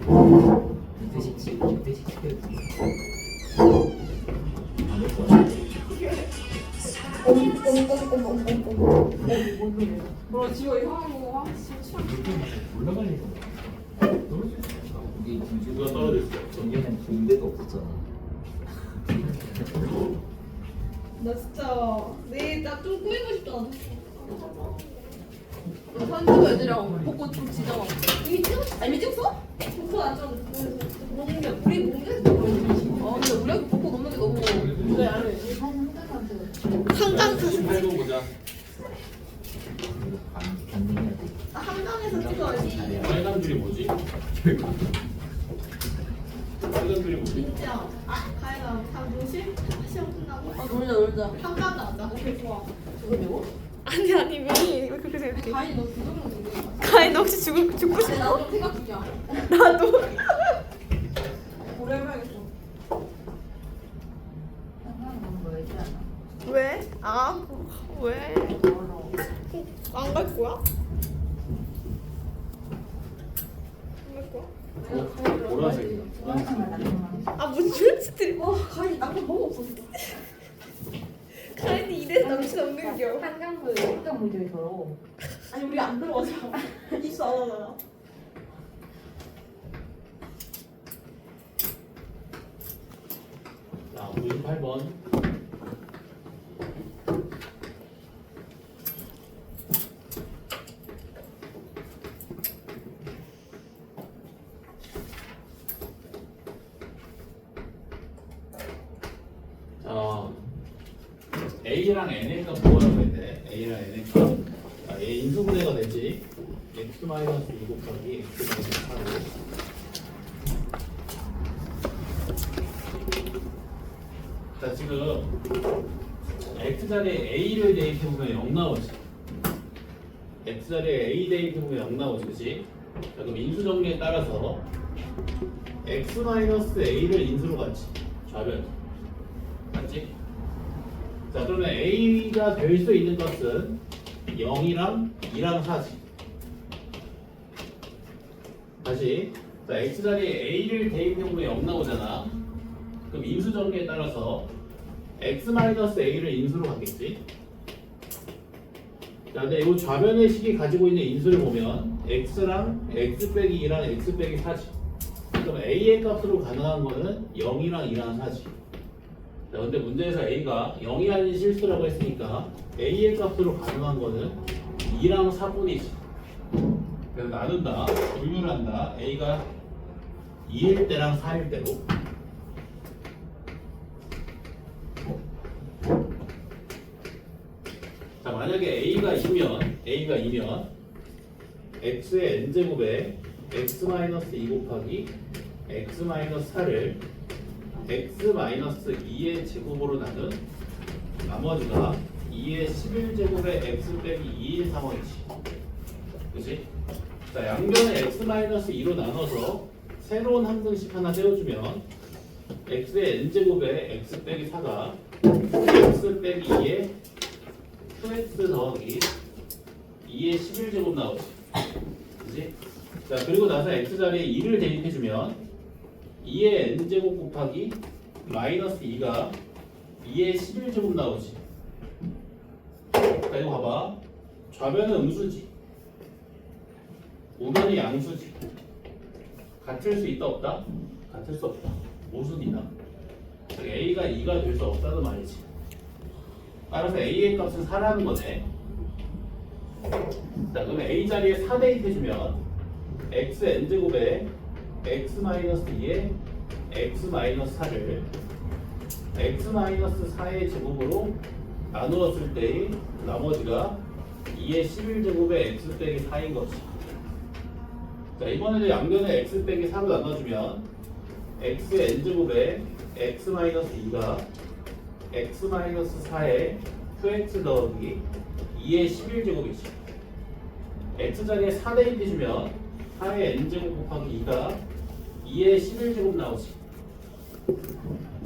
2대10 시켜야지. 뭐 지워 이거 하고 와 진짜 올라가는 거. 떨어질 수 있어. 이게 누가 떨어졌어? 전에는 군대도 없었잖아. 나 진짜 내일 나좀 꾸미고 싶다 나도. 산지도 애들이랑 벚꽃 좀 지잖아. 이미 찍었어? 아 이미 찍었어? 벚꽃 안 찍었는데 공개 우리 공개했어. 근데 우리가 벚꽃 없는 게 너무 그래 알아. 한강 18번 보자. 반응해야 돼. 한강에서 찍어야지. 빨간 줄이 뭐지? 빨간 줄이 뭐지? 진짜 가이가 다 노실? 시험 끝나고 놀자 한강 나자. 오케이 좋아. 그거 배워? 아니 왜 그렇게 생각해? 가이 너 그거는 누구야? 가인 너 혹시 죽고 싶어? 나도 좀 생각 중이야. 나도. 오래 해봐야겠어. 왜? 왜? 안 갈 거야? 안 갈 거야? 보라색이야. 뭔 줄치들? 가이 남편 너무 없었어. 가인이 이래서 남친 없는 겨. 한강도 한강 무대에서 아니 우리 안 들어가자. 입수 안 하잖아. 자, 58번. 자, A랑 N의 값 뭐라고 했대? A랑 N의 값. 자, A 인수분해가 되지. x-2 곱하기 x-4로. 자, 지금 x자리에 a를 대입해보면 0 나오지. x자리에 a 대입해보면 0 나오지, 그치? 자, 그럼 인수 정리에 따라서 x-a를 인수로 갖지. 좌변. 맞지? 자, 그러면 a가 될 수 있는 것은 0이랑 2랑 4지. 다시. 자, x자리에 a를 대입해보면 0 나오잖아. 그럼 인수 정리에 따라서 x-a를 인수로 갖겠지. 자, 근데 이 좌변의 식이 가지고 있는 인수를 보면 x랑 x 빼기 2랑 x 빼기 4지. 그럼 a의 값으로 가능한 거는 0이랑 2랑 4지. 자, 근데 문제에서 a가 0이 아닌 실수라고 했으니까 a의 값으로 가능한 거는 2랑 4뿐이지. 그래서 나눈다, 분류한다. a가 2일 때랑 4일 때로. 자, 만약에 a가 2면 x의 n제곱에 x-2 곱하기 x-4를 x-2의 제곱으로 나눈 나머지가 2의 11제곱에 x 빼기 2인 상황이지. 그치? 자, 양변을 x-2로 나눠서 새로운 항등식 하나 세워주면 x의 n제곱에 x 빼기 4가 x 빼기 2의 2x 더하기 2의 11제곱 나오지. 그치? 자, 그리고 나서 x자리에 2를 대입해주면 2의 n제곱 곱하기 마이너스 2가 2의 11제곱 나오지. 자, 이거 봐봐. 좌변은 음수지. 우변이 양수지. 같을 수 있다 없다? 같을 수 없다. 모순이다. a가 2가 될 수 없다는 말이지. 따라서 a의 값은 4라는 거네. 자, 그러면 a 자리에 4 대입해주면 x n제곱에 x-2에 x-4를 x-4의 제곱으로 나누었을 때의 나머지가 2의 11제곱에 x 빼기 4인 거지. 자, 이번에도 양변을 x 빼기 4로 나눠주면 x의 n제곱에 x-2가 x-4에 2x 더하기 2의 11제곱이지. x자리에 4 대입해주면 4의 n제곱 곱하기 2가 2의 11제곱 나오지.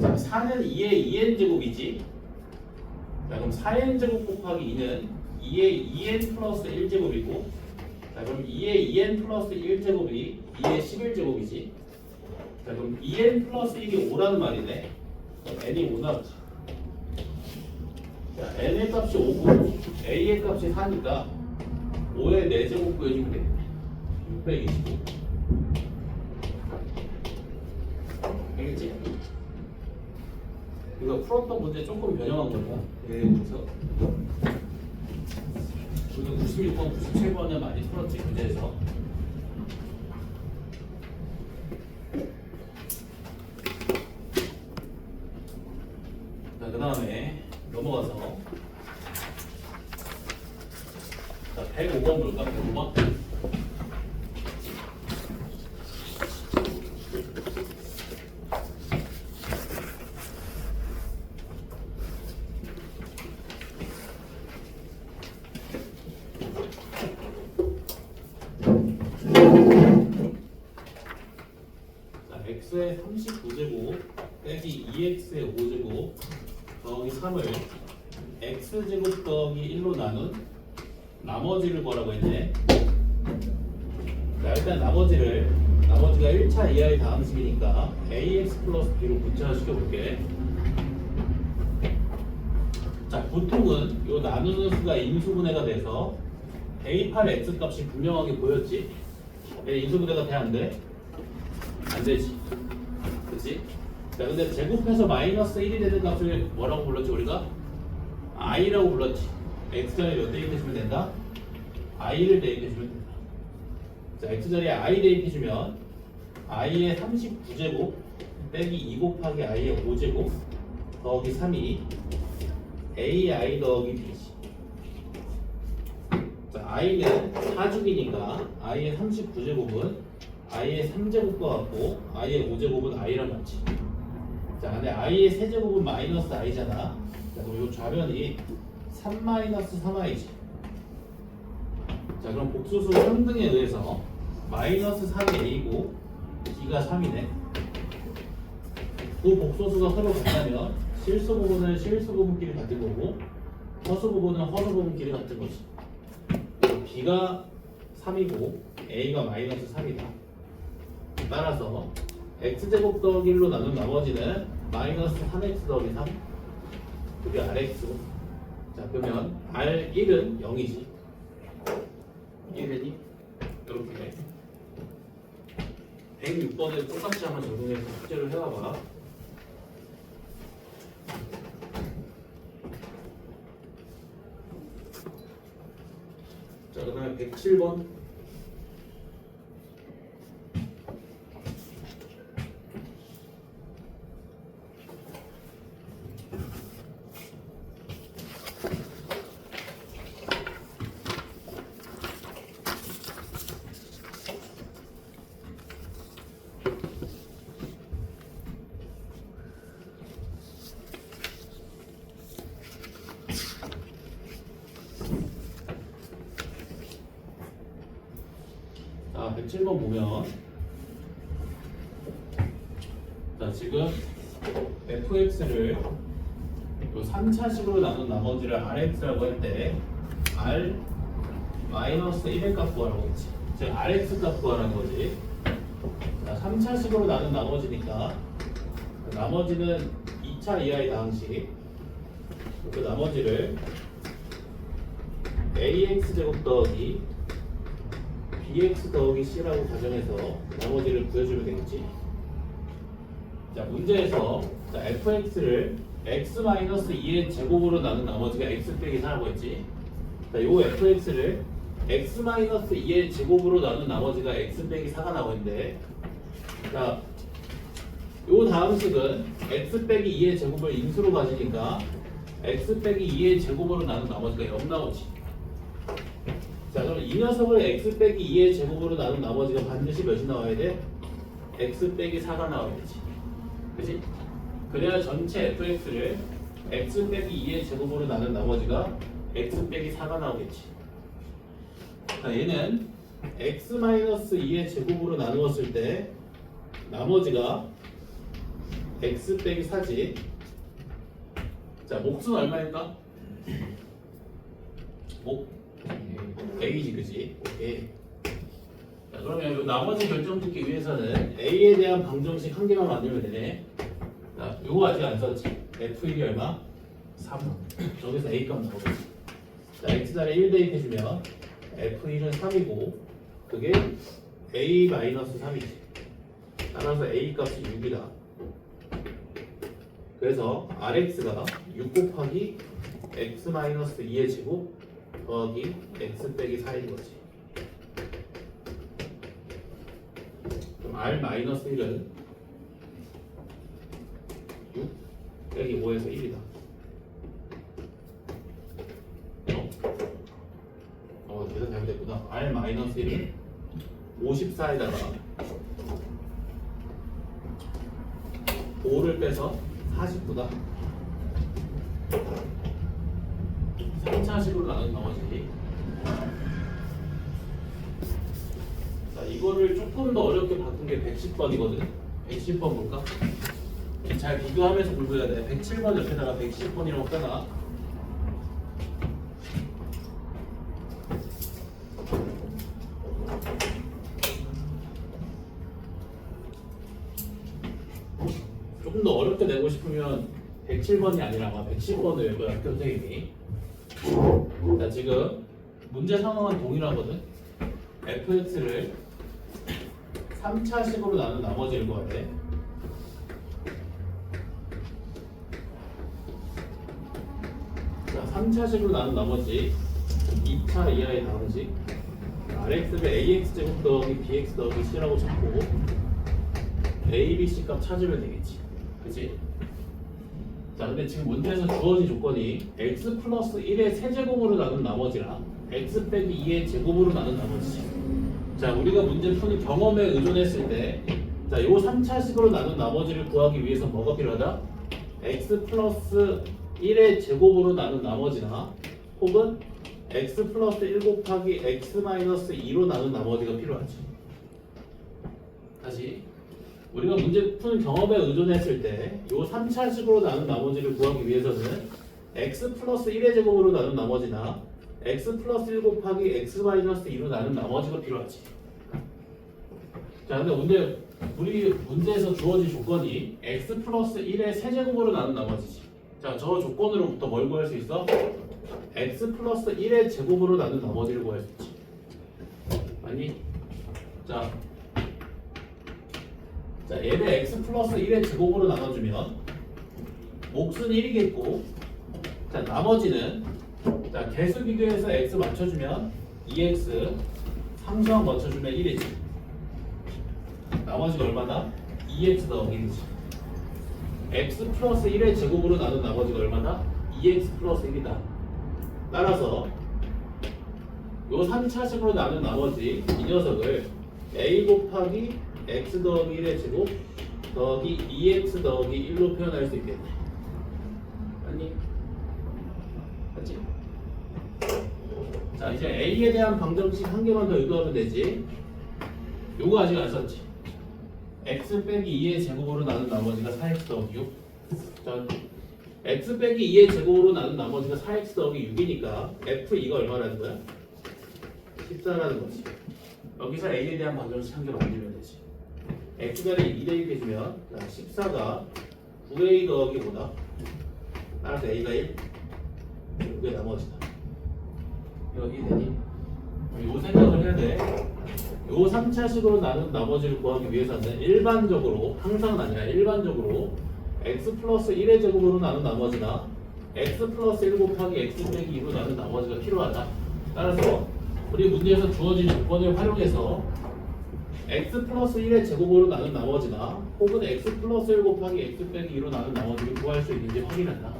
자, 4는 2의 2n제곱이지. 자, 그럼 4n제곱 곱하기 2는 2의 2n 플러스 1제곱이고, 자, 자, 그럼 2의 2n 플러스 1제곱이 2의 11제곱이지. 자, 그럼 2n 플러스 1이 5라는 말이네. n이 5 나오지. 자, n의 값이 5고 a의 값이 4니까 5의 4제곱 구해주면 돼. 625. 알겠지? 이거 풀었던 문제 조금 변형한 거야. 그래서 우리가 96번, 97번을 많이 풀었지, 문제에서. 자, 그 다음에 넘어가서 자, 105번 볼까? 105번? x의 39제곱 빼기 2x의 5제곱 더하기 3을 x제곱 더하기 1로 나눈 나머지를 뭐라고 했네. 자, 일단 나머지가 1차 이하의 다항식이니까 ax 플러스 b로 분자시켜 볼게. 자, 보통은 이 나누는 수가 인수분해가 돼서 a8x 값이 분명하게 보였지. 얘 인수분해가 돼 안 돼? 안 되지. 그치? 자, 근데 제곱해서 마이너스 1이 되는 값을 뭐라고 불렀지, 우리가? i라고 불렀지. x자리에 몇 대입해주면 된다? i를 대입해주면 된다. 자, x자리에 i 대입해주면 i의 39제곱 빼기 2 곱하기 i의 5제곱 더하기 3이 ai 더하기 b지. 자, i는 4주기니까 i의 39제곱은 i의 3제곱과 같고 i의 5제곱은 i랑 같지. 자, 근데 i의 세제곱은 마이너스 i잖아. 자, 그럼 이 좌변이 3 마이너스 3i지. 자, 그럼 복수수 3등에 의해서 마이너스 3이 a고 b가 3이네. 그 복소수가 서로 같다면 실수 부분은 실수 부분끼리 같은 거고 허수 부분은 허수 부분끼리 같은 거지. b가 3이고 a가 마이너스 3이다. 따라서 x제곱 더하기 1로 나눈 나머지는 마이너스 3x 더하기 3 그게 rx고. 자, 그러면 r1은 0이지. 1은 2 이렇게 106번에 똑같이 한번 적용해서 숙제를 해봐봐. 자, 그 다음에 107번. 자, 107번 보면 자, 지금 fx를 요 3차식으로 나눈 나머지를 rx라고 할 때 r 마이너스 1의 값 구하라고 했지. 즉 rx 값 구하라는 거지. 자, 3차식으로 나눈 나머지니까 나머지는 2차 이하의 다항식. 그 나머지를 ax 제곱 더하기 bx 더하기 c라고 가정해서 나머지를 구해주면 되겠지. 자, 문제에서 자, fx를 x-2의 제곱으로 나눈 나머지가 x 빼기 4라고 했지. 자, 요 fx를 x-2의 제곱으로 나눈 나머지가 x 빼기 4가 나오는데, 자, 요 다음식은 x 빼기 2의 제곱을 인수로 가지니까 x 빼기 2의 제곱으로 나눈 나머지가 0 나오지. 자, 그럼 이 녀석을 x 빼기 2의 제곱으로 나눈 나머지가 반드시 몇이 나와야 돼? x 빼기 4가 나와야 되지. 그치? 그래야 전체 fx를 x 빼기 2의 제곱으로 나눈 나머지가 x 빼기 4가 나오겠지. 자, 얘는 x-2의 제곱으로 나누었을 때 나머지가 x 빼기 4지. 자, 몫은 얼마일까? 몫 A지, 그지? 오케이. 그러면 요 나머지 결정 짓기 위해서는 A에 대한 방정식 한 개만 만들면 되네. 자, 요거 아직 안 썼지. F1이 얼마? 3. 저기서 A 값 나오겠지. 자, X자리에 1 대입해주면 F1은 3이고 그게 A-3이지. 따라서 A 값이 6이다. 그래서 RX가 6 곱하기 X-2의 제곱 더하기 X 빼기 4인 거지. 그럼 R-1은 6 빼기 5에서 1이다. 계산 잘못됐구나. R-1은 54에다가 5를 빼서 49다. 3차식으로 나눈 나머지. 자, 이거를 조금 더 어렵게 바꾼 게 110번이거든. 110번 볼까? 잘 비교하면서 공부해야 돼. 107번 옆에다가 110번이라고 써놔. 조금 더 어렵게 내고 싶으면 107번이 아니라 아마 110번을 외워야 선생님이. 자, 지금 문제 상황은 동일하거든. fx를 3차식으로 나눈 나머지를 구해야 돼. 자, 3차식으로 나눈 나머지 2차 이하의 다음식 rx를 ax제곱 더하기 bx 더하기 c라고 잡고 a, b, c 값 찾으면 되겠지. 그치? 자, 근데 지금 문제에서 주어진 조건이 x 플러스 1의 세제곱으로 나눈 나머지랑 x 빼기 2의 제곱으로 나눈 나머지지. 자, 우리가 문제 푸는 경험에 의존했을 때, 자, 요 3차식으로 나눈 나머지를 구하기 위해서 뭐가 필요하다? x 플러스 1의 제곱으로 나눈 나머지나 혹은 x 플러스 1 곱하기 x 마이너스 2로 나눈 나머지가 필요하지. 다시 우리가 문제 푸는 경험에 의존했을 때 요 3차식으로 나눈 나머지를 구하기 위해서는 x 플러스 1의 제곱으로 나눈 나머지나 x 플러스 1 곱하기 x 마이너스 2로 나눈 나머지가 필요하지. 자, 근데 우리 문제에서 주어진 조건이 x 플러스 1의 세제곱으로 나눈 나머지지. 자, 저 조건으로부터 뭘 구할 수 있어? x 플러스 1의 제곱으로 나눈 나머지를 구할 수 있지. 아니? 자, 얘를 x 플러스 1의 제곱으로 나눠주면 몫은 1이겠고, 자, 나머지는 자, 개수 비교해서 x 맞춰주면 2x, 상수항 맞춰주면 1이지. 나머지가 얼마다? 2x 더하기 1이지. x 플러스 1의 제곱으로 나눈 나머지가 얼마다? 2x 플러스 1이다. 따라서 요 3차식으로 나눈 나머지 이 녀석을 a 곱하기 x 더하기 1의 제곱 더하기 2x 더하기 1로 표현할 수 있겠네. 아니? 맞지? 자, 이제 a에 대한 방정식 한 개만 더 의도하면 되지. 요거 아직 안 썼지. x 빼기 2의 제곱으로 나눈 나머지가 4x 더하기 6. 자, x 빼기 2의 제곱으로 나눈 나머지가 4x 더하기 6이니까 f2가 얼마라는 거야? 14라는 거지. 여기서 a에 대한 방정식 한 개 만들면 되지. x자리에 2 대입해주면 14가 9a 더하기 5다. 따라서 a가 1, 이게 나머지다. 이거 이해되니? 요 생각을 해야 돼. 요 3차식으로 나눈 나머지를 구하기 위해서는 일반적으로, 항상은 아니라 일반적으로 x 플러스 1의 제곱으로 나눈 나머지나 x 플러스 1 곱하기 x 빼기 2로 나눈 나머지가 필요하다. 따라서 우리 문제에서 주어진 조건을 활용해서 x 플러스 1의 제곱으로 나눈 나머지나 혹은 x 플러스 1 곱하기 x 빼기 2로 나눈 나머지를 구할 수 있는지 확인한다.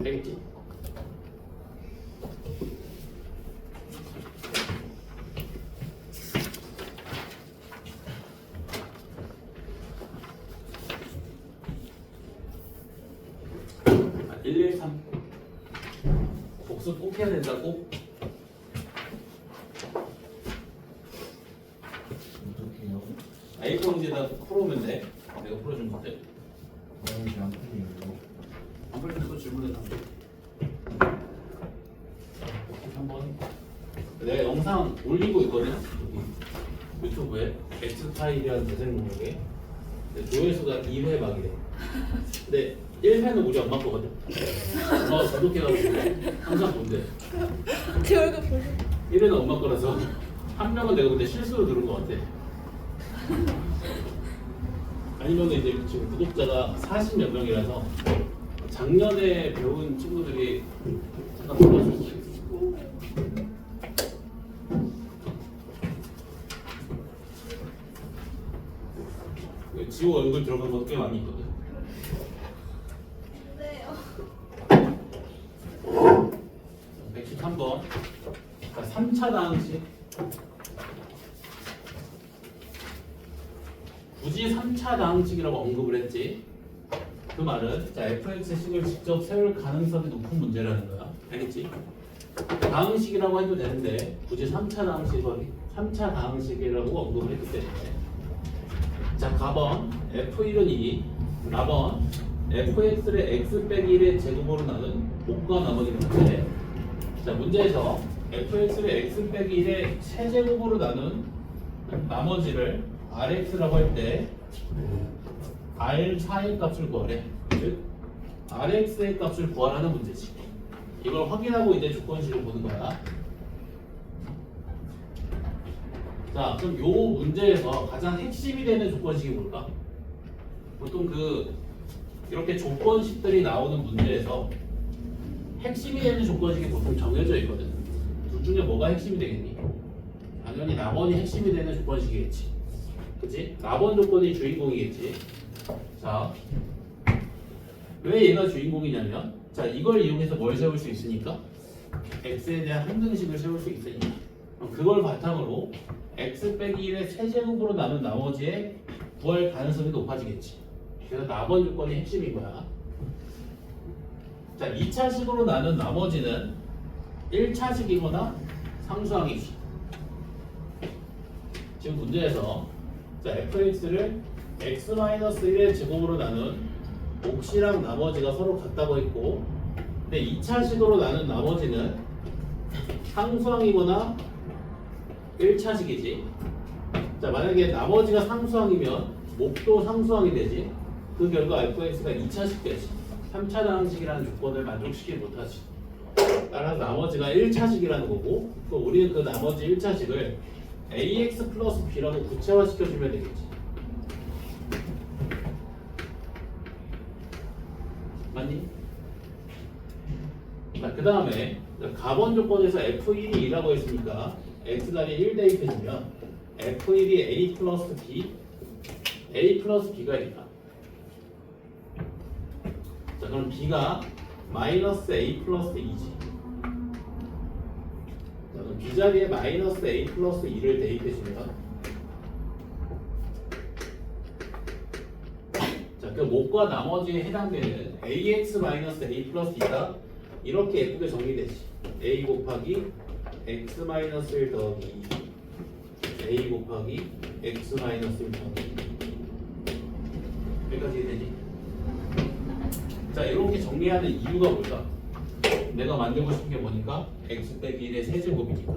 되겠지? 아, 113 복습 꼭 해야 된다고? A4 용지에다 풀어오면 돼. 내가 풀어준 건데. 안 풀릴 때도 질문해 줘. 한번 내가 영상 올리고 있거든. 여기 유튜브에 X 파일이라는 재생 목록에 조회수가 2회 막이래. 근데 1회는 우리 엄마 거거든. 엄마가 구독해가지고 항상 본대. 제 얼굴 보세요. 1회는 엄마 거라서 한 명은 내가 근데 실수로 들은 것 같아. 아니면 이제 지금 구독자가 40몇 명이라서 작년에 배운 친구들이 잠깐 불러줄 수 있어. 지호 얼굴 들어간 거 꽤 많이 있거든. 네요. 113번. 3차 다항식. 굳이 3차 다항식이라고 언급을 했지. 그 말은 자, fx식을 직접 세울 가능성이 높은 문제라는 거야. 알겠지? 다항식이라고 해도 되는데 굳이 3차 다항식이라고 언급을 했기 때문에 자, 가번 f1은 2, 라번 fx를 x 빼기 1의 제곱으로 나눈 목과 나머지 문제. 자, 문제에서 fx를 x 빼기 1의 세제곱으로 나눈 나머지를 rx라고 할 때 r4의 값을 구하래. 즉 rx의 값을 구하라는 문제지. 이걸 확인하고 이제 조건식을 보는 거야. 자, 그럼 요 문제에서 가장 핵심이 되는 조건식이 뭘까? 보통 이렇게 조건식들이 나오는 문제에서 핵심이 되는 조건식이 보통 정해져 있거든. 둘 중에 뭐가 핵심이 되겠니? 당연히 나번이 핵심이 되는 조건식이겠지. 그치? 나번 조건이 주인공이겠지. 자, 왜 얘가 주인공이냐면, 자, 이걸 이용해서 뭘 세울 수 있으니까? x에 대한 항등식을 세울 수 있으니까. 그걸 바탕으로 x 빼기 1의 세제곱으로 나눈 나머지의 구할 가능성이 높아지겠지. 그래서 나번 조건이 핵심인 거야. 자, 2차식으로 나눈 나머지는 1차식이거나 상수항이지. 지금 문제에서 자, fx를 x-1의 제곱으로 나눈 몫이랑 나머지가 서로 같다고 했고, 근데 2차식으로 나눈 나머지는 상수항이거나 1차식이지. 자, 만약에 나머지가 상수항이면 몫도 상수항이 되지. 그 결과 fx가 2차식 되지. 3차 다항식이라는 조건을 만족시키지 못하지. 따라서 나머지가 1차식이라는 거고, 또 우리는 그 나머지 1차식을 ax 플러스 b라고 구체화시켜주면 되겠지. 맞니? 자, 그 다음에 가번 조건에서 f1이 2라고 했으니까 x단위 1 대입해주면 f1이 a 플러스 b가 있다. 자, 그럼 b가 마이너스 a 플러스 2지. 자, 그럼 b 자리에 마이너스 a 플러스 2를 대입해주면 자, 그 몫과 나머지에 해당되는 ax 마이너스 a 플러스 2가 이렇게 예쁘게 정리되지. a 곱하기 x 마이너스 1 더하기 2 a 곱하기 x 마이너스 1 더하기 2 여기까지 되지? 자, 이렇게 정리하는 이유가 뭘까? 내가 만들고 싶은 게 뭐니까? x 빼기 1의 세제곱이니까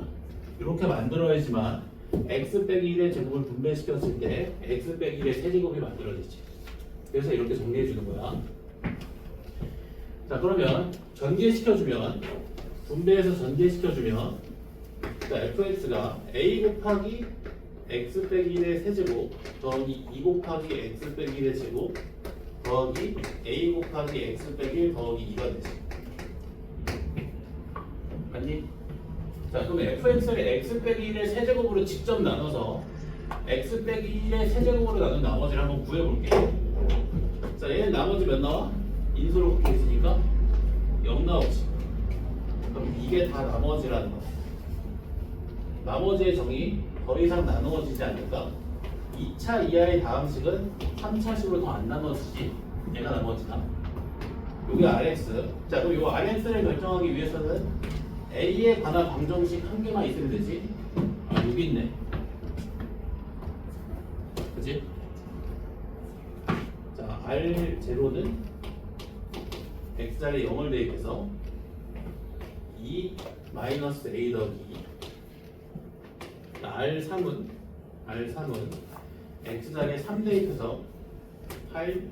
이렇게 만들어야지만 x 빼기 1의 제곱을 분배시켰을 때 x 빼기 1의 세제곱이 만들어지지. 그래서 이렇게 정리해 주는 거야. 자, 그러면 전개시켜주면 분배해서 전개시켜주면 자, fx가 a 곱하기 x 빼기 1의 세제곱 더하기 2 곱하기 x 빼기 1의 제곱 더하기 a 곱하기 x 빼기 1 더하기 2가 되지. 맞니? 자, 그럼 fx를 x 빼기 1의 세제곱으로 직접 나눠서 x 빼기 1의 세제곱으로 나눈 나머지를 한번 구해볼게. 자, 얘는 나머지 몇 나와? 인수로 곱게 있으니까 0 나오지. 그럼 이게 다 나머지라는 거야. 나머지의 정의 더 이상 나누어지지 않을까? 2차 이하의 다항식은 3차식으로 더 안 나눠지지. 얘가 나머지다. 여기 rx. 자, 그럼 이 rx를 결정하기 위해서는 a에 관한 방정식 한 개만 있으면 되지. 아, 여기 있네. 그치? 자, r0는 x자리에 0을 대입해서 2 마이너스 a 더하기 2. r3은 R3은 x장의 3대입해서 8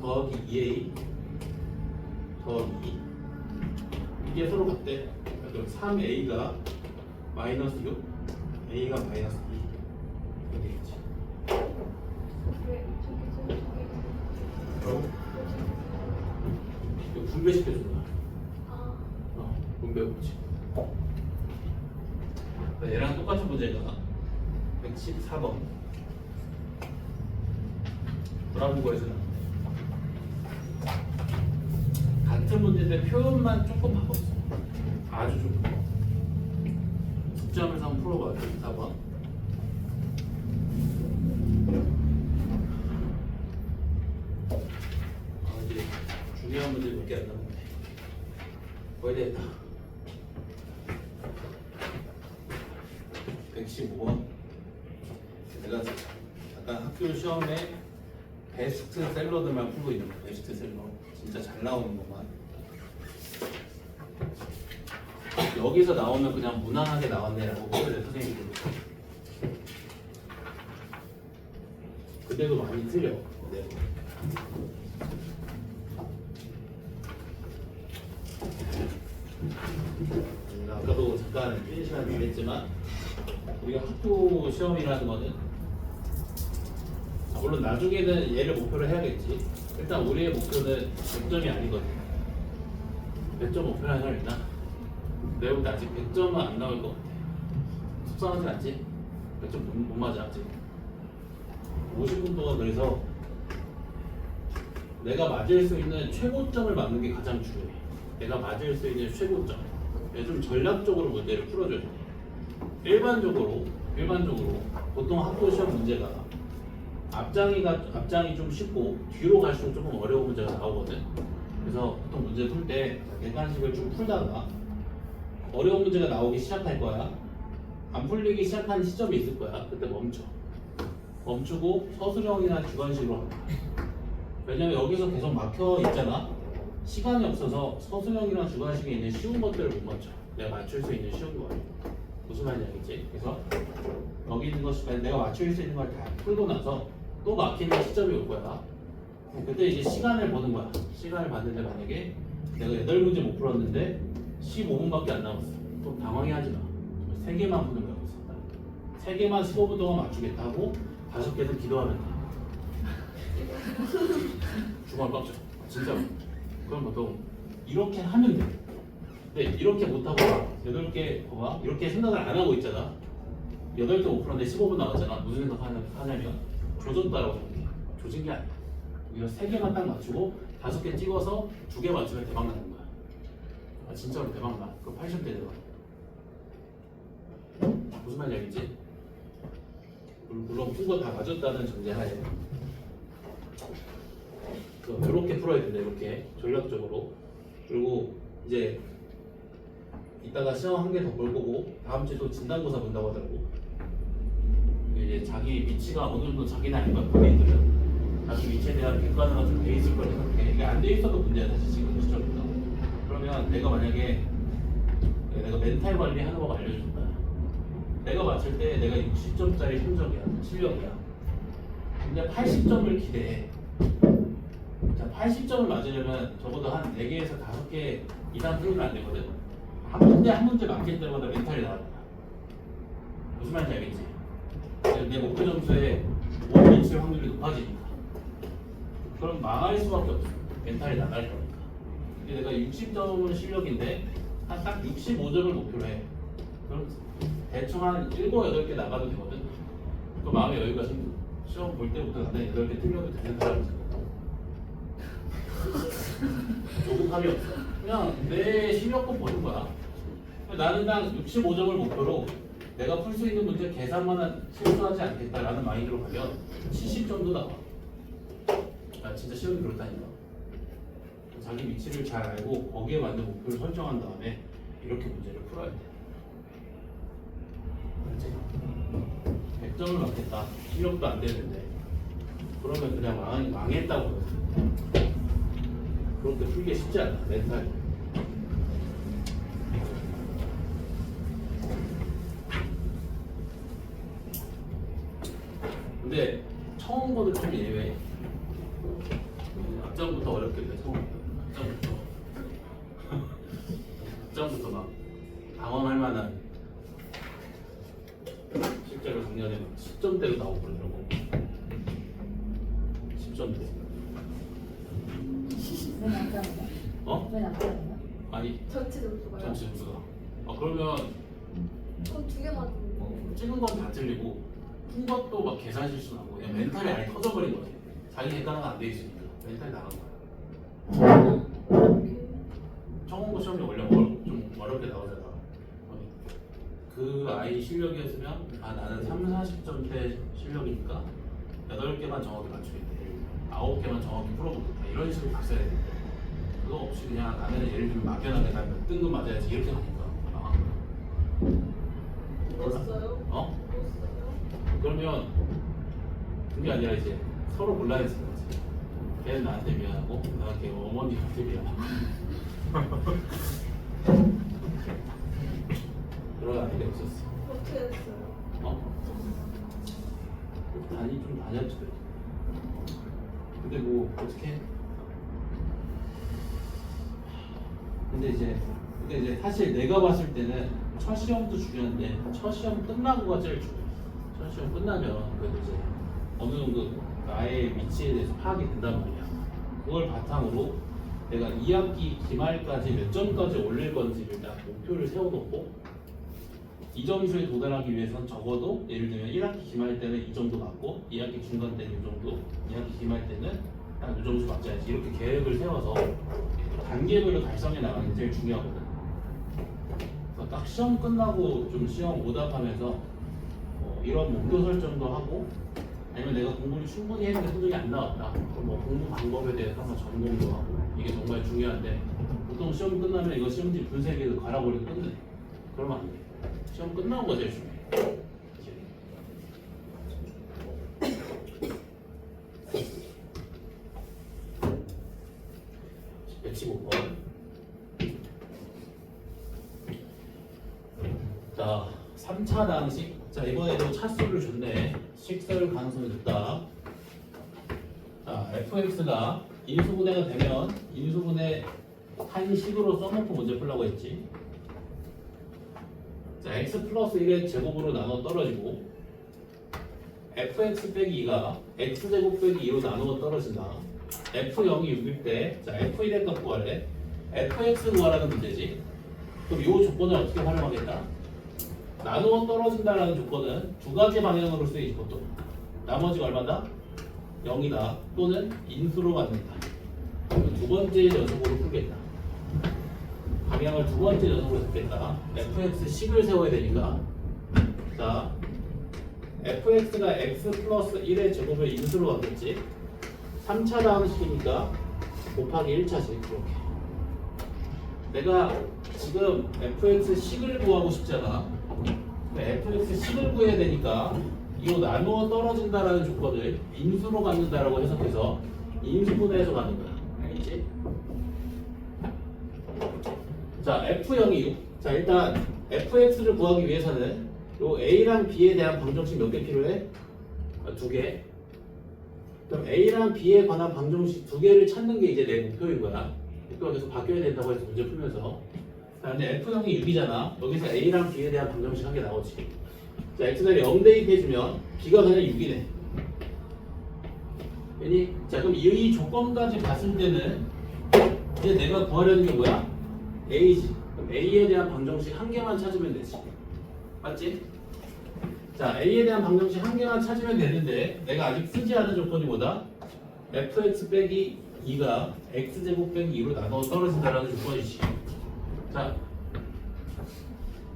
더하기 2a 더하기 2 이게 서로 같대. 그럼 3a가 마이너스 6 a가 마이너스 2 이렇게 되겠지. 그럼 이거 분배시켜준 거야. 분배해보지. 얘랑 똑같은 문제가 114번 브라보거에서 나왔네. 같은 문제인데 표현만 조금 바꿨어. 아주 조금. 숙제하면서 한번 풀어봐요. 114번. 이제 중요한 문제 몇 개 안 남았네. 거의 됐다. 115번. 내가 약간 학교 시험에 베스트 셀러들만 풀고 있는 거야. 베스트 셀러. 진짜 잘 나오는 것만. 여기서 나오면 그냥 무난하게 나왔네라고 그래 선생님이 그러고. 그때도 많이 틀려. 네. 아까도 잠깐 1시간 얘기했지만 우리가 학교 시험이라는 거는 물론 나중에는 얘를 목표로 해야겠지. 일단 우리의 목표는 100점이 아니거든. 100점 목표라는 사람 있나? 내가 볼 때 아직 100점은 안 나올 것 같아. 속상하지 않지? 100점 못 맞아 아직. 50분 동안 그래서 내가 맞을 수 있는 최고점을 맞는 게 가장 중요해. 내가 맞을 수 있는 최고점. 좀 전략적으로 문제를 풀어줘야 돼. 일반적으로 보통 학교 시험 문제가 앞장이 좀 쉽고 뒤로 갈수록 조금 어려운 문제가 나오거든. 그래서 보통 문제 풀 때 객관식을 좀 풀다가 어려운 문제가 나오기 시작할 거야. 안 풀리기 시작한 시점이 있을 거야. 그때 멈추고 서술형이나 주관식으로 합니다. 왜냐면 여기서 계속 막혀 있잖아. 시간이 없어서 서술형이랑 주관식에 있는 쉬운 것들을 못 맞춰. 내가 맞출 수 있는 쉬운 거. 무슨 말인지 알겠지? 그래서 여기 있는 것 내가 맞출 수 있는 걸 다 풀고 나서 또 막히는 시점이 올 거야. 그때 이제 시간을 보는 거야. 시간을 봤는데 만약에 내가 8문제 못 풀었는데 15분밖에 안 남았어. 또 당황해하지 마. 3개만 푸는 거야. 3개만 15분 동안 맞추겠다고 5개는 기도하면 돼. 주말 빡쳐. 진짜로. 그럼 보통 이렇게 하면 돼. 근데 이렇게 못하고 8개 봐봐. 이렇게 생각을 안 하고 있잖아. 8개 못 풀었는데 15분 나왔잖아. 무슨 생각 하냐면 조졌다라고 생각해. 조진 게 아니야. 이거 3개만 딱 맞추고 5개 찍어서 2개 맞추면 대박 나는 거야. 진짜로 대박 나. 그거 80대 대박. 무슨 말인지 알겠지? 물론 푼 거 다 맞았다는 전제하에 이렇게 풀어야 된다. 이렇게 전략적으로. 그리고 이제 이따가 시험 한 개 더 볼 거고 다음 주에 또 진단고사 본다고 하더라고. 이제 자기 위치가 어느 정도 자기는 알 거야. 본인들은 자기 위치에 대한 객관화가 좀 돼 있을 거라 생각해. 이게 안 돼 있어도 문제야 사실 지금 시점에서. 그러면 내가 만약에 내가 멘탈 관리 하는 법 알려줄 거야. 내가 맞출 때 내가 60점짜리 성적이야, 실력이야. 근데 80점을 기대해. 자, 80점을 맞으려면 적어도 한 4개에서 5개 이상 틀리면 안 되거든. 한 문제 맞힐 때마다 멘탈이 나와. 무슨 말인지 알겠지? 내 목표 점수에 5를 미칠 확률이 높아지니까. 그럼 망할 수밖에 없어. 멘탈이 나갈 거니까. 근데 내가 60점은 실력인데 한 딱 65점을 목표로 해. 그럼 대충 한 7, 8개 나가도 되거든. 그 마음의 여유가 생겨. 시험 볼 때부터 나는 8개 틀려도 되는 사람이잖아. 조급함이 없어. 그냥 내 실력껏 보는 거야. 나는 딱 65점을 목표로 내가 풀 수 있는 문제 계산만 실수하지 않겠다라는 마인드로 가면 70점도 나와. 진짜 시험이 그렇다니까. 자기 위치를 잘 알고 거기에 맞는 목표를 설정한 다음에 이렇게 문제를 풀어야 돼. 알지? 100점을 맞겠다. 실력도 안 되는데 그러면 그냥 망했다고 그러지. 그런데 풀기 쉽지 않아. 멘탈이. 근데 처음 거는 좀 예외. 앞장부터 어렵게 돼. 앞장부터 막 당황할 만한 실제로 작년에 10점대로 나오고 그러더라고. 10점대. 왜 남자인가? 어? 왜 남자인가? 아니 전체 점수가요? 전체 점수가. 그러면 그럼 두 개만. 찍은 건 다 틀리고 푼 것도 막 계산 실수 나고 그냥 멘탈이 아예 터져버린 거지. 자기 객관화가 안 돼 있으니까 멘탈이 나간 거야. 처음 거 시험이 원래 좀 어렵게 나오잖아. 그 아이 실력이었으면 나는 3, 40점대 실력이니까 8개만 정확히 맞추겠다. 9개만 정확히 풀어보겠다. 이런 식으로 갔어야 되는데 그거 없이 그냥 나는 예를 들면 막연하게 난 몇 등급 맞아야지 이렇게 가니까 됐어요? 어? 그러면 그게 아니라 이제 서로 곤란해지는 거지. 걔는 나한테 미안하고 나는 걔 어머니한테 미안하고 그런 아이가 있었어. 어떻게 됐어요? 좀 다녔지. 근데 뭐 어떻게? 근데 이제 사실 내가 봤을 때는 첫 시험도 중요한데 첫 시험 끝나고가 제일 중요해. 첫 시험 끝나면 그래도 이제 어느 정도 나의 위치에 대해서 파악이 된단 말이야. 그걸 바탕으로 내가 2학기 기말까지 몇 점까지 올릴 건지를 딱 목표를 세워놓고 이 점수에 도달하기 위해선 적어도 예를 들면 1학기 기말 때는 이 정도 맞고 2학기 중간 때는 이 정도, 2학기 기말 때는 딱 이 점수 맞춰야지 이렇게 계획을 세워서 단계별로 달성해 나가는 게 제일 중요하거든. 그래서 딱 시험 끝나고 좀 시험 오답하면서 이런 목표 설정도 하고 아니면 내가 공부를 충분히 했는데 성적이 안 나왔다. 그럼 뭐 공부 방법에 대해서 한번 점검도 하고 이게 정말 중요한데 보통 시험 끝나면 이거 시험지 분쇄기에서 갈아버리고 끝내. 그러면 안 돼. 시험 끝나고 가 제일 중요해. 115번. 자, 3차 당식. 자, 이번에도 차수를 줬네. 식설 가능성이 높다. 자, fx가 인수분해가 되면 인수분해 한 식으로 써놓고 문제 풀라고 했지. 자, x 플러스 1의 제곱으로 나눠 떨어지고 fx 빼기 2가 x제곱 빼기 2로 나누어 떨어진다. f0이 6일 때, 자, f1의 값 구하래. fx 구하라는 문제지. 그럼 이 조건을 어떻게 활용하겠다? 나누어 떨어진다라는 조건은 두 가지 방향으로 쓰이지 보통. 나머지가 얼마다? 0이다. 또는 인수로 갖는다. 두 번째 녀석으로 풀겠다. 방향을 두 번째 녀석으로 잡겠다. fx식을 세워야 되니까. 자, fx가 x 플러스 1의 제곱을 인수로 갖겠지. 3차 다항식이니까 곱하기 1차식 이렇게. 내가 지금 fx식을 구하고 싶잖아. fx식을 구해야 되니까 이거 나누어 떨어진다라는 조건을 인수로 갖는다라고 해석해서 인수분해해서 가는 거야. 알겠지? 자, f0이 6. 자, 일단 fx를 구하기 위해서는 요 a랑 b에 대한 방정식 몇 개 필요해? 두 개. 그럼 a랑 b에 관한 방정식 두 개를 찾는 게 이제 내 목표인 거야. 목표가 계속 바뀌어야 된다고 해서 문제 풀면서. 자, 근데 f0이 6이잖아. 여기서 a랑 b에 대한 방정식 한 개 나오지. 자, x를 0 대입해주면 b가 그냥 6이네. 괜히? 자, 그럼 이 조건까지 봤을 때는 이제 내가 구하려는 게 뭐야? a지. 그럼 a에 대한 방정식 한 개만 찾으면 되지. 맞지? 자, a에 대한 방정식 한 개만 찾으면 되는데 내가 아직 쓰지 않은 조건이 뭐다? fx 빼기 2가 x제곱 빼기 2로 나눠 떨어진다라는 조건이지. 자,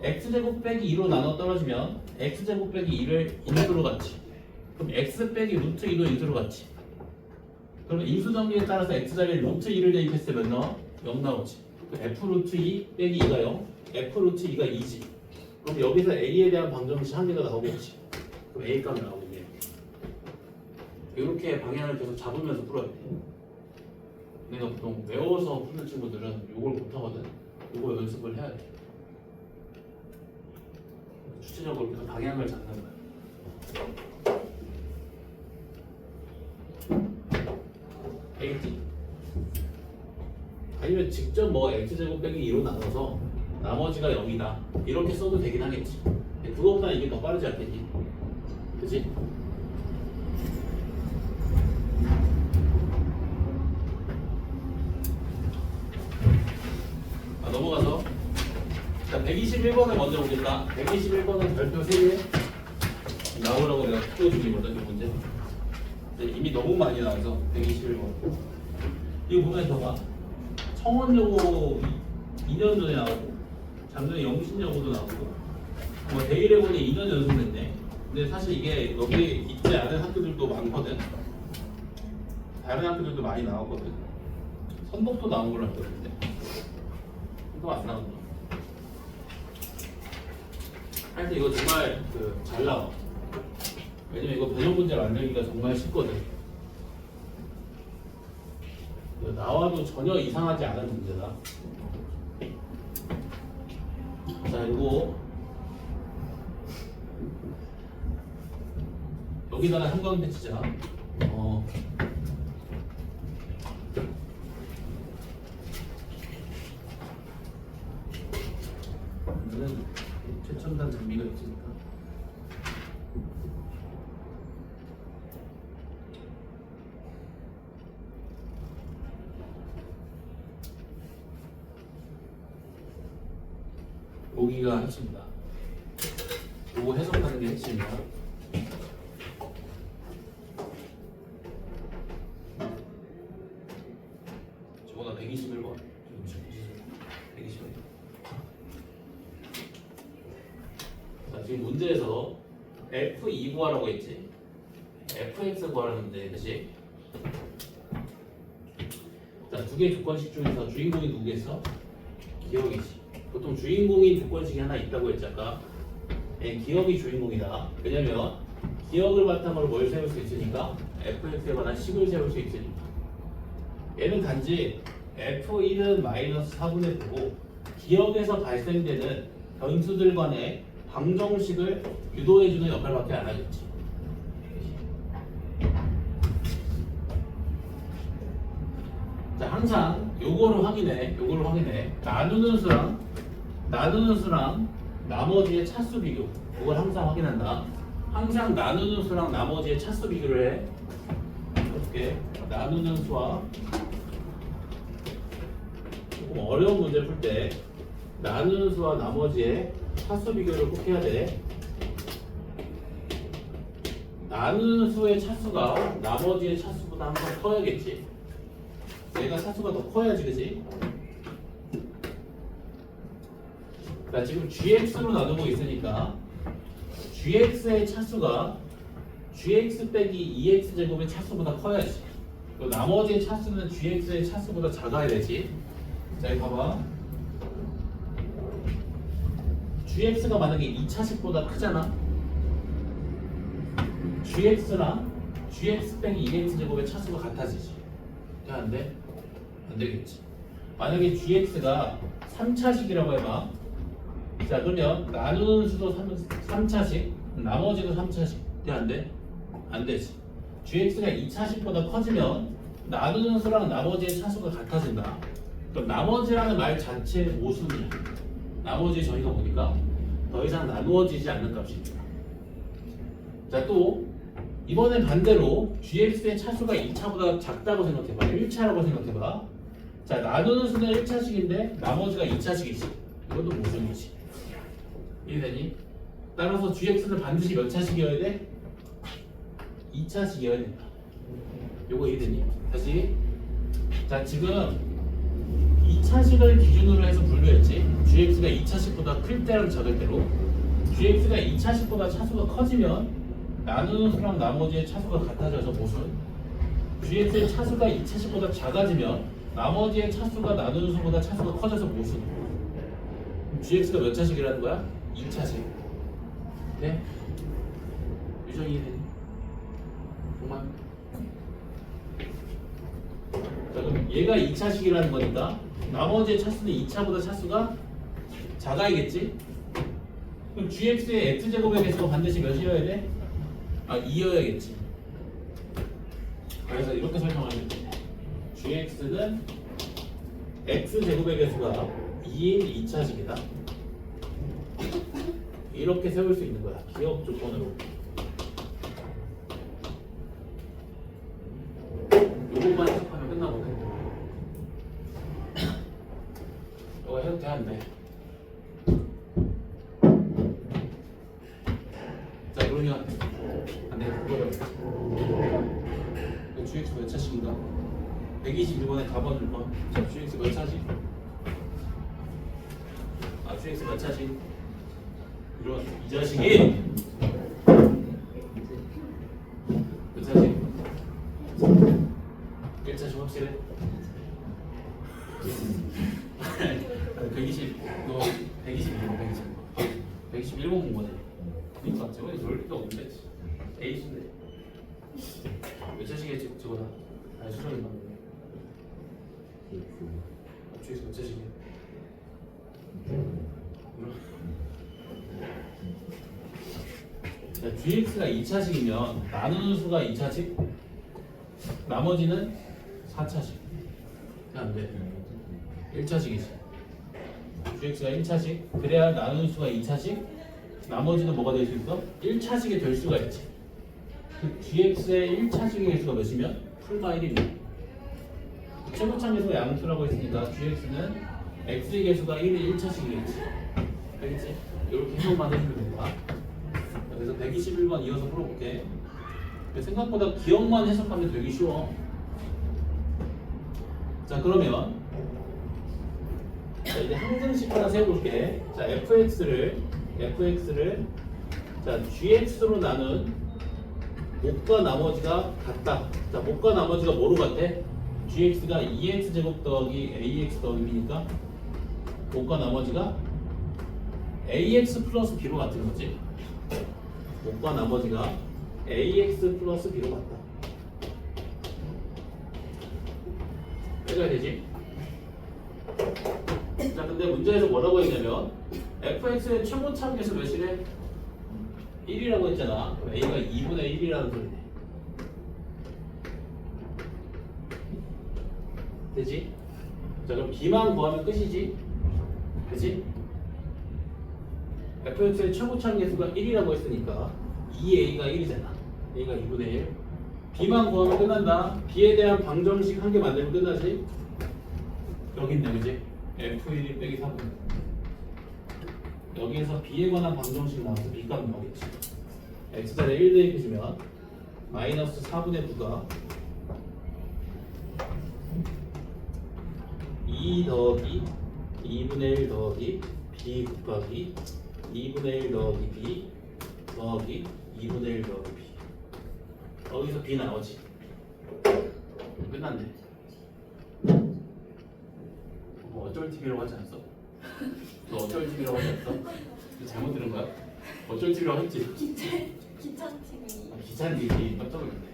x제곱 빼기 2로 나눠 떨어지면 x제곱 빼기 2를 인수로 갖지. 그럼 x 빼기 루트 2도 인수로 갖지. 그럼 인수 정리에 따라서 x 자리에 루트 2를 대입했을 때 몇 나와? 0 나오지. f 루트 2 빼기 2가 0, f 루트 2가 2지. 그럼 여기서 a에 대한 방정식 한 개가 나오겠지. 그럼 a 값이 나오겠네. 이렇게 방향을 계속 잡으면서 풀어야 돼. 내가 보통 외워서 푸는 친구들은 이걸 못하거든. 이거 연습을 해야 돼. 주체적으로 계속 방향을 잡는 거야. 되겠지? 아니면 직접 뭐 x제곱 빼기 2로 나눠서 나머지가 0이다 이렇게 써도 되긴 하겠지. 근데 그거보다 이게 더 빠르지 않겠니? 그치? 넘어가서 자 121번을 먼저 보겠다. 121번은 별표 3개 나오라고 내가 또 중이거든 이 문제. 근데 이미 너무 많이 나와서 121번 이거 보면 저봐 청원여고 2년 전에 나오고 작년에 영신여고도 나오고 뭐 대일해보니 2년 연속됐네. 근데 사실 이게 여기 있지 않은 학교들도 많거든. 다른 학교들도 많이 나왔거든. 선복도 나온 걸로 알고 있는데 이거 안 나오네. 하여튼 이거 정말 잘 나와. 왜냐면 이거 변형 문제 만들기가 정말 쉽거든. 나와도 전혀 이상하지 않은 문제다. 자, 이거 여기다가 형광펜 치자. 이거는 최첨단 장비가 있으니까. 여기가 핵심이다. 요거 해석하는 게 핵심이다. 저거다 121번. 121번. 자, 지금 문제에서 F2 구하라고 했지. FX 구하라는데, 그치? 자, 두 개의 조건식 중에서 주인공이 누구겠어? 기억이지. 보통 주인공인 조건식이 하나 있다고 했지 아까. 기억이 주인공이다. 왜냐면 기억을 바탕으로 뭘 세울 수 있으니까 fx에 관한 식을 세울 수 있으니까. 얘는 단지 f1은 마이너스 4분의 9고 기억에서 발생되는 변수들 간의 방정식을 유도해주는 역할밖에 안 하겠지. 자, 항상 요거를 확인해. 나누는 수랑 나머지의 차수 비교. 그걸 항상 확인한다. 항상 나누는 수랑 나머지의 차수 비교를 해. 이렇게 나누는 수와 조금 어려운 문제 풀 때 나누는 수와 나머지의 차수 비교를 꼭 해야 돼. 나누는 수의 차수가 나머지의 차수보다 항상 커야겠지. 얘가 차수가 더 커야지, 그치? 자, 지금 gx로 나누고 있으니까 gx의 차수가 gx 빼기 2x 제곱의 차수보다 커야지. 그리고 나머지의 차수는 gx의 차수보다 작아야 되지. 자, 여기 봐봐. gx가 만약에 2차식보다 크잖아. gx랑 gx 빼기 2x 제곱의 차수가 같아지지. 돼, 안 돼? 안 되겠지. 만약에 gx가 3차식이라고 해봐. 자, 그러면 나누는 수도 3차식, 나머지도 3차식. 돼, 안 돼? 안 되지. gx가 2차식보다 커지면 나누는 수랑 나머지의 차수가 같아진다. 그럼 나머지라는 말 자체의 모순이야. 나머지 저희가 보니까 더 이상 나누어지지 않는 값입니다. 자, 또 이번엔 반대로 gx의 차수가 2차보다 작다고 생각해봐. 1차라고 생각해봐. 자, 나누는 수는 1차식인데 나머지가 2차식이지. 이것도 모순이지. 이해되니? 따라서 gx는 반드시 몇 차식이어야 돼? 2차식이어야 된다. 요거 이해되니? 다시. 자, 지금 2차식을 기준으로 해서 분류했지. gx가 2차식보다 클 때랑 작을 때로. gx가 2차식보다 차수가 커지면 나누는 수랑 나머지의 차수가 같아져서 모순. gx의 차수가 2차식보다 작아지면 나머지의 차수가 나누는 수보다 차수가 커져서 모순. gx가 몇 차식이라는 거야? 2차식. 네? 유정이 이해되니? 정말? 자, 그럼 얘가 2차식이라는 거니까 나머지의 차수는 2차보다 차수가 작아야겠지? 그럼 gx의 x제곱의 개수가 반드시 몇이어야 돼? 아, 2여야겠지. 그래서 이렇게 설명하면 돼. gx는 x제곱의 개수가 2인 2차식이다. 이렇게 세울 수 있는 거야. 기억 조건으로. 요것만 해석하면 끝나거든. 이거 해도 돼, 안 돼? 자, 그러면 안 돼. 그거요. gx 몇 차식인가? 121번에 답안 줄 거. 자, gx 몇 차식? 아, gx 몇 차식? 이런 이 자식이 몇 차식? 1차식 확실해? 120, 너 121번, 121번 본 거네. 그러니까 저번에 저럴 리가 없는데 A인데 몇 차식에 저거다. 아니 수정이 방금. 주에서 몇 차식이야? 자, gx가 2차식이면 나누는 수가 2차식, 나머지는 4차식. 안 돼. 1차식이지. gx가 1차식, 그래야 나누는 수가 2차식, 나머지는 뭐가 될 수 있어? 1차식이 될 수가 있지. 그 gx의 1차식의 개수가 몇이면? 풀마 1이면. 최고차 개수가 양수라고 했으니까 gx는 x의 개수가 1이 1차식이겠지. 알겠지? 이렇게 해석만 해주면 된다. 그래서 121번 이어서 풀어볼게. 생각보다 기억만 해석하면 되게 쉬워. 자, 그러면 자, 이제 항등식 하나 세워볼게. 자, fx를 자, gx로 나눈 목과 나머지가 같다. 자, 목과 나머지가 뭐로 같아? gx가 2x 제곱 더하기 ax 더하기 b니까 목과 나머지가 ax 플러스 b로 같은 거지. 목과 나머지가 ax 플러스 b로 같다. 빼줘야 되지? 자, 근데 문제에서 뭐라고 했냐면 fx의 최고차함계수 몇이래? 1이라고 했잖아. 그럼 a가 2분의 1이라는 소리네. 되지? 자, 그럼 b만 구하면 끝이지? 그치? fx의 최고차함계수가 1이라고 했으니까 2a가 1이잖아. a가 2분의 1. b만 구하면 끝난다. b에 대한 방정식 한 개 만들면 끝나지? 여기 있네, 그지? f1 빼기 4분. 여기에서 b에 관한 방정식 나와서 b값 나오겠지. x자리에 1 대입해주면 마이너스 4분의 9가 2 더하기 2분의 1 더하기 b 곱하기 2분의 1 더하기 b 더하기 2분의 1 더하기 b. 여기서 b 나오지. 끝났네. 뭐 어쩔 TV라고 하지 않았어? 너 어쩔 TV라고 하지 않았어? 너 잘못 들은 거야? 어쩔 TV라고 했지? 기찬 TV. 기찬 TV 깜짝 놀랐네.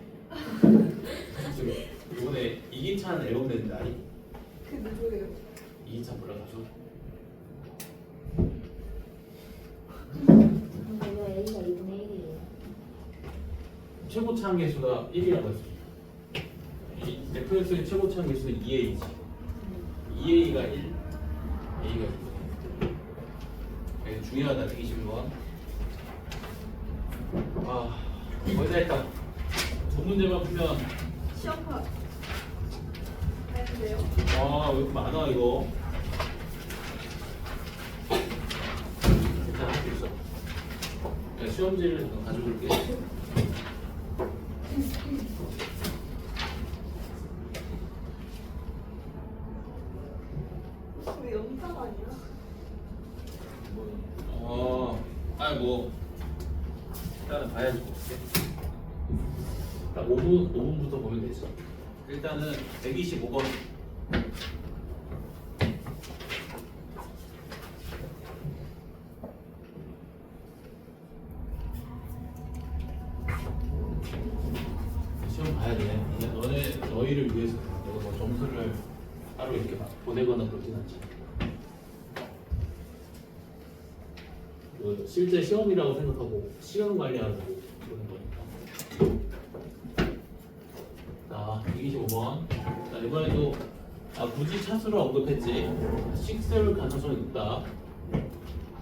지금 이번에 이기찬 앨범 냈는데 아니? 그 누구예요? 이기찬 몰라 가수? 근데 왜 A가 2분의 1이에요? 최고 차항 개수가 1이라고 했어. 이 fx의 최고 차항 개수는 2a지. 2a가 1, a가 2. 중요하다. 121번. 아, 거의 다 했다. 두 문제만 풀면. 시험파. 했는데요? 아, 왜 이렇게 많아 이거. 일단 할 수 있어. 야, 시험지를 잠깐 가지고 올게. 왜 영상 아니야? 뭐 일단은 봐야지. 딱 5분부터 보면 되죠. 일단은 125번. 시험 봐야 돼. 너희를 위해서 내가 뭐 점수를 따로 이렇게 막 보내거나 그러진 않지. 그 실제 시험이라고 생각하고 시간 관리하는 그런 거니까. 자, 125번. 자, 이번에도 굳이 차수를 언급했지. 식설 가능성이 높다.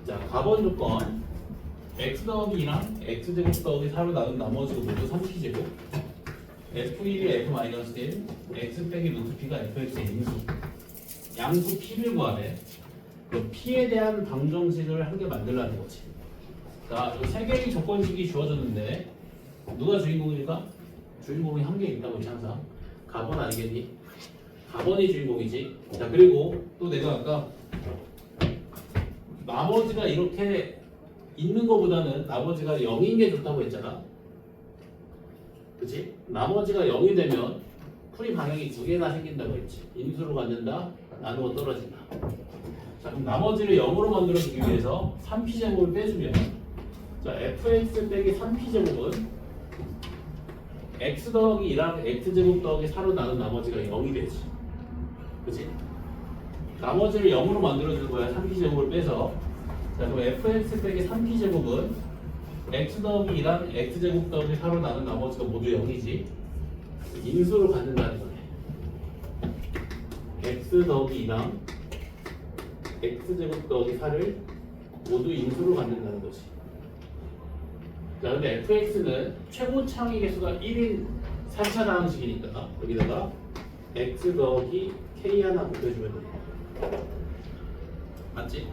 자, 가번 조건. x 더하기 2랑 x제곱 더하기 4로 나눈 나머지가 모두 3p제곱. f1이 f-1, x 빼기 루트 p가 fx의 인수. 양수 p를 구하래. 그 p에 대한 방정식을 한 개 만들라는 거지. 자, 이 세 개의 조건식이 주어졌는데 누가 주인공일까? 주인공이 한 개 있다고 했지 항상. 가번 아니겠니? 가번이 주인공이지. 자, 그리고 또 내가 아까 나머지가 이렇게 있는 것보다는 나머지가 0인 게 좋다고 했잖아. 그치? 나머지가 0이 되면 풀이 방향이 두 개나 생긴다고 했지. 인수로 갖는다, 나누어 떨어진다. 자, 그럼 나머지를 0으로 만들어주기 위해서 3p제곱을 빼주면 자, fx 빼기 3p제곱은 x 더하기 2랑 x제곱 더하기 4로 나눈 나머지가 0이 되지. 그치? 나머지를 0으로 만들어주는 거야. 3p제곱을 빼서. 자, 그럼 fx 빼기 3p제곱은 x 더하기 2랑 x제곱 더하기 4로 나눈 나머지가 모두 0이지. 인수로 갖는다는 거네. x 더하기 2랑 x제곱 더하기 4를 모두 인수로 갖는다는 거지. 자, 근데 fx는 최고 창의 개수가 1인 4차 방식이니까 여기다가 x 더하기 k 하나 곱해주면 돼. 맞지?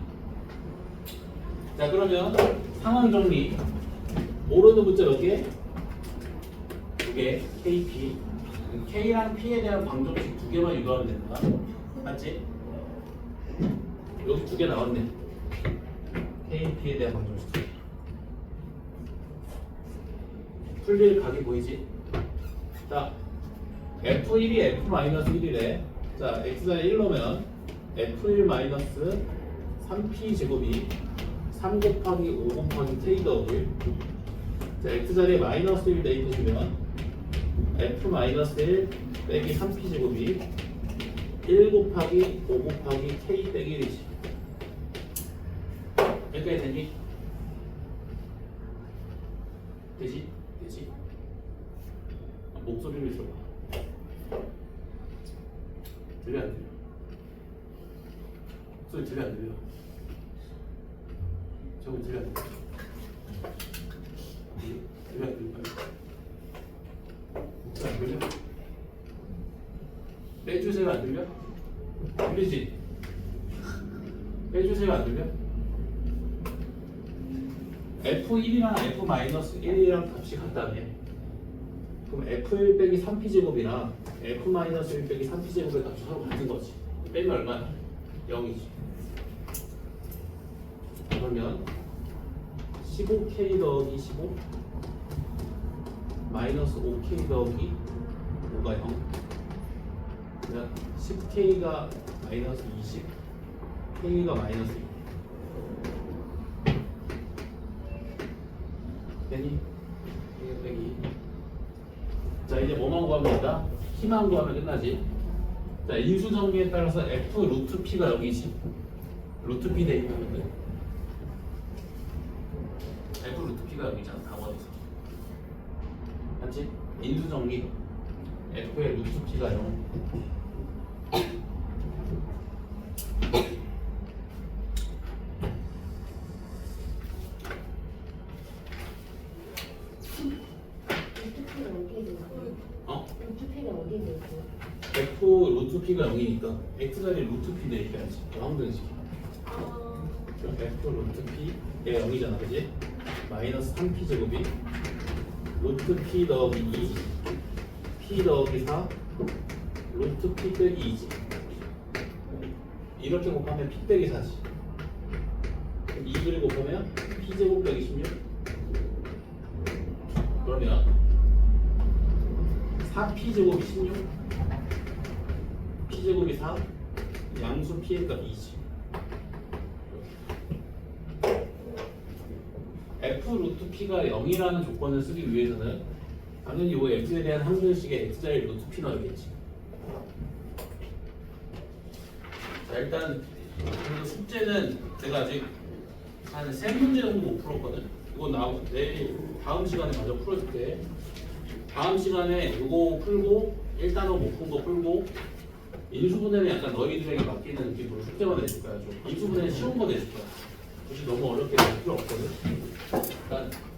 자, 그러면 상황 정리. 모르는 문자 몇 개? 두 개. k, p. k랑 p에 대한 방정식 두 개만 유도하면 된다. 맞지? 여기 두 개 나왔네. k, p에 대한 방정식 두 개. 풀릴 각이 보이지? 자, f1이 f-1이래. 자, x자리 1 넣으면 f1 3p 제곱이 3 곱하기 5 곱하기 k 더하기. 자, x자리에 -1 대입해주면 f-1 빼기 3p 제곱이 1 곱하기 5 곱하기 k 빼기 1이지. 여기까지 되니? 되지? 되지? 목소리를 들어봐. 들려 안 들려? 목소리 들려 안 들려? 저거 들려 안 들려? 들려 안 들려? 목소리 안 들려? 빼주세요 안 들려? 들리지? 빼주세요 안 들려? f1이랑 f-1이랑 값이 같다네. 그럼 f1 빼기 3p제곱이랑 f-1 빼기 3p제곱의 값이 서로 같은 거지. 빼면 얼마나? 0이지. 그러면 15k 더하기 15 마이너스 5k 더하기 5가 0. 그러면 10k가 마이너스 20 k가 마이너스 2. 되니? 빼기. 자, 이제 뭐만 구하면 된다? 키만 구하면 끝나지. 자, 인수 정리에 따라서 f 루트 p가 0이지. 루트 p 대입하면 돼. f 루트 p가 0이잖아, 당원에서. 맞지? 인수 정리. f의 루트 p가 0. f 루트 p가 0이니까 x자리 루트 p 대입해야지. 황등식. f 루트 p가 0이잖아, 그지? 마이너스 3p 제곱이 루트 p 더하기 2 p 더하기 4 루트 p 빼기 2지. 이렇게 곱하면 p 빼기 4지. 2를 곱하면 p 제곱 빼기 16. 그러면 4p 제곱이 16 p제곱이 4 양수 p의 값 2지. f 루트 p가 0이라는 조건을 쓰기 위해서는 당연히 이 x에 대한 항등식에 x자리 루트 p 넣어야겠지. 자, 일단 숙제는 제가 아직 한 3문제 정도 못 풀었거든. 이거 내일 다음 시간에 마저 풀어줄게. 다음 시간에 이거 풀고 1단어 못 푼 거 풀고 인수분해는 약간 너희들에게 맡기는 느낌으로 숙제만 내줄 거야. 좀 인수분해는 쉬운 거 내줄 거야. 굳이 너무 어렵게 낼 필요 없거든. 그러니까